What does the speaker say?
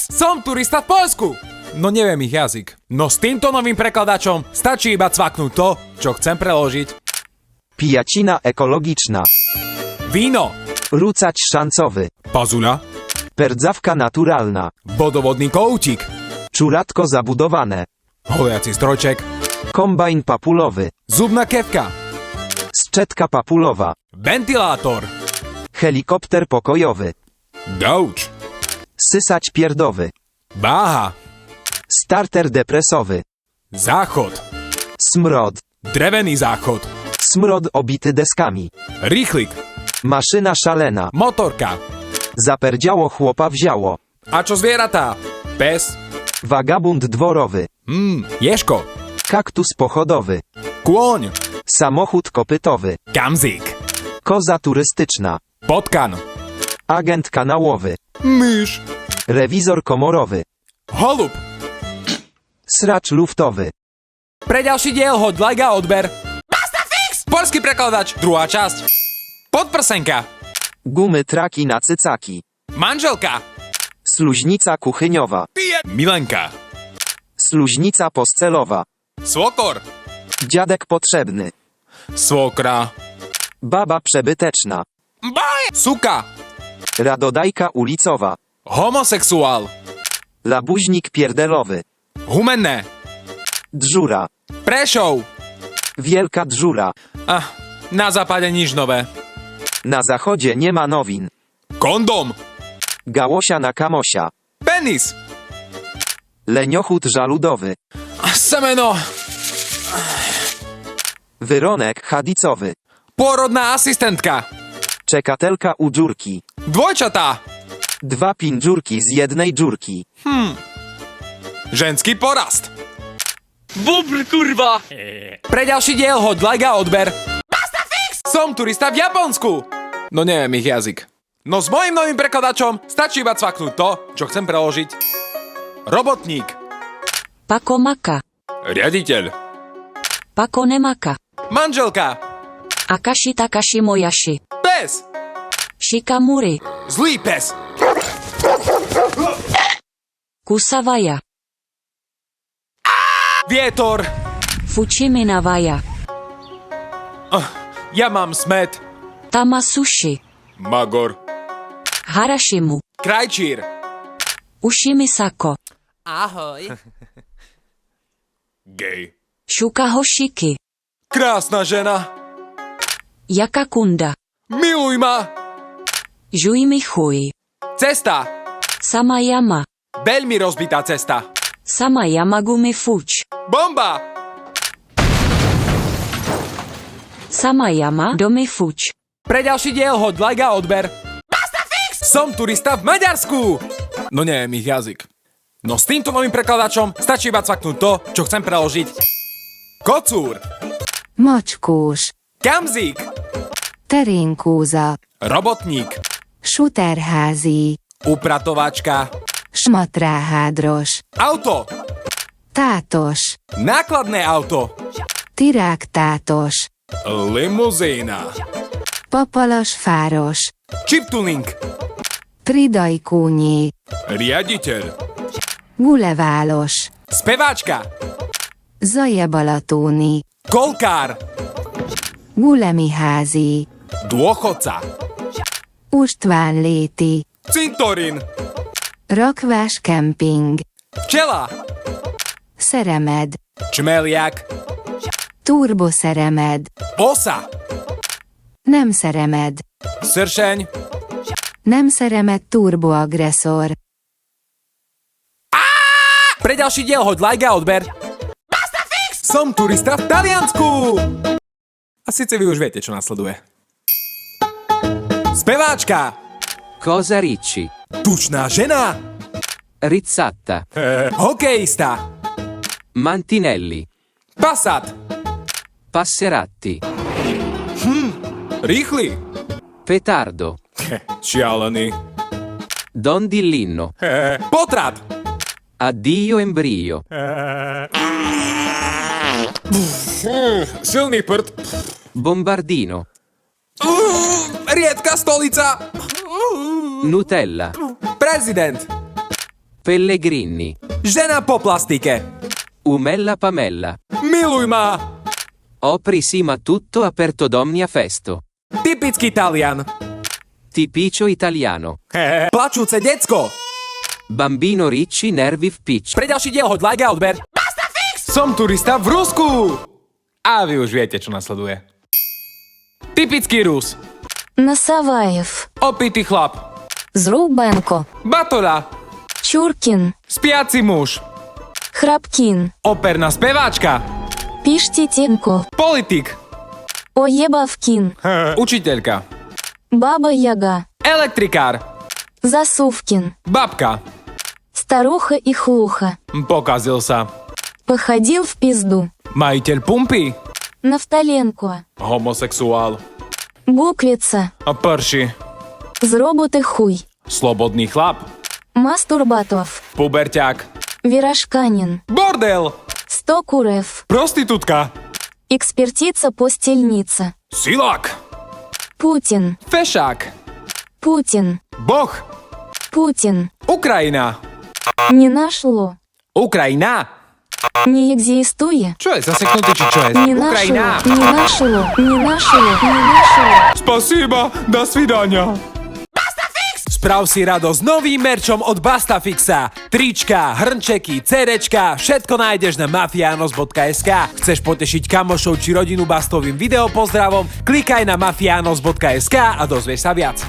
Som turista v Poľsku! No neviem ich jazyk. No s týmto novým prekladačom stačí iba cvaknúť to, čo chcem preložiť. Pijacina ekologiczna. Víno. Rucać szancowy. Pazuľa. Perdzawka naturalna. Vodovodný koutík. Czuratko zabudowane. Holiaci strojček. Kombajn papulowy. Zubná kevka. Szczetka papulowa. Ventilátor. Helikopter pokojowy. Gauč. Sysać pierdowy. Váha. Starter depresowy. Záchod. Smrod. Drevený záchod. Smrod obity deskami. Rýchlik. Maszyna szalena. Motorka. Zaperdziało chłopa wziało. A čo zvieratá? Pes. Vagabund dworowy. Ješko. Kaktus pochodowy. Kôň. Samochód kopytowy. Kamzík. Koza turystyczna. Potkan. Agent kanałowy. Myš. Rewizor komorowy. Holub. Sracz luftowy. Pre ďalší diel hoď like a odber. Bastafix! Poľský prekladač, druhá časť. Podprsenka. Gumy traki na cycaki. Manželka. Sluźnica kuchyniowa. Milenka. Sluźnica poscelowa. Svokor. Dziadek potrzebny. Svokra. Baba przebyteczna. Suka. Radodajka ulicowa. Homosexuál. Labuźnik pierdelowy. Humenné. Dżura. Prešov. Wielka dżura. Na západe nič nové. Na zachodzie nie ma nowin. Kondom. Gałosia na kamosia. Penis. Leniochód żaludowy. Semeno. Wyronek hadicowy. Pôrodná asistentka. Czekatelka u dziurki. Dvojčatá. 2 pindziurki z jednej dziurki. Ženský porast. Bubr, kurva! Pre ďalší diel hoď like a odber. Bastafix! Som turista v Japonsku. No neviem ich jazyk. No s mojím novým prekladačom stačí iba cvaknúť to, čo chcem preložiť. Robotník. Pakomaka. Riaditeľ. Pakonemaka. Manželka. Akashi Takashi Moyashi. Pes. Shikamuri. Zlý pes. Kusavaya. Vietor. Fuchiminavaya. Ja mám smet. Tamasushi. Magor. Harashimu. Krajčír. Ushimisako. Ahoj. Gej. Shukahoshiki. Krásna žena. Yakakunda. Miluj ma. Juimichui. Cesta. Samayama. Veľmi rozbitá cesta. Samayama Gumifuch. Bomba. Samayama Domifuch. Pre ďalší diel hoď like a odber. Bastafix! Som turista v Maďarsku. No neviem ich jazyk. No s týmto novým prekladačom stačí iba cvaknúť to, čo chcem preložiť. Kocúr. Macskós. Kamzík. Terénkóza. Robotník. Suterházi. Upratovačka. Smatráhádros. Auto. Tátos. Nákladné auto. Tiráktátos. Limuzína. Papalasfáros. Chiptuning. Tridajkúnyi. Riaditeľ. Guleválos. Speváčka. Zajebalatóni. Kolkár. Gulemiházi. Dôchodca. Ustvánléti. Cintorín. Rakvás kemping. Včela. Szeremed. Čmeliak. Turboszeremed. Osa. Nem szeremed. Sršeň. Nem szeremed turboagresszor. Pre ďalší diel hoď like a odber. Bastafix! Som turista v Taliansku. A síce vy už viete, čo nasleduje. Speváčka. Cosa ricci? Tučná žena. Rizzatta. Hokejista. Mantinelli. Passat. Passeratti. Rýchly. Petardo. Šialený. Don Dillinno. Potrat. Addio embrio. Silný prd. Bombardino. Riedka stolica. Nutella. Prezident. Pellegrini. Žena po plastike. Umella Pamella. Miluj ma. Opri sima tutto aperto domnia festo. Typický Talian. Tipicio italiano. Plačúce decko. Bambino Ricci nervi v pič. Pre ďalší diel hoď like a odber. Som turista v Rusku. A vy už viete, čo nasleduje. Typický Rus. Насаваєв, Opitý chlap. Зрубенко, Batola. Чуркін, Spiaci muž. Храпкін, Operná speváčka. Піштітінко, Politik. Оєбавкін, Učiteľka. Баба Яга, Elektrikár. Засувкін, Babka. Старуха і хлуха, Pokazil sa. Походил в пизду, Majiteľ pumpy. Нафталенко, Homosexuál. Буквіца, Prši. Зробити хуй, Slobodný chlap. Мастурбатов, Puberťák. Вірашканін, Bordel. 100 курев, Prostitútka. Експертиця постільниця, Silák. Путін, Fešák. Путін, Boh. Путін, Ukrajina. не нашло, Ukrajina. не екзистує, Čo je, zaseknutý či čo je? не Ukrajina. нашло, не нашло, не нашло, не нашло. Spasiba, do svidania. Sprav si radosť novým merčom od Bastafixa. Trička, hrnčeky, CDčka, všetko nájdeš na mafianos.sk. Chceš potešiť kamošov či rodinu Bastovým videopozdravom? Klikaj na mafianos.sk a dozvieš sa viac.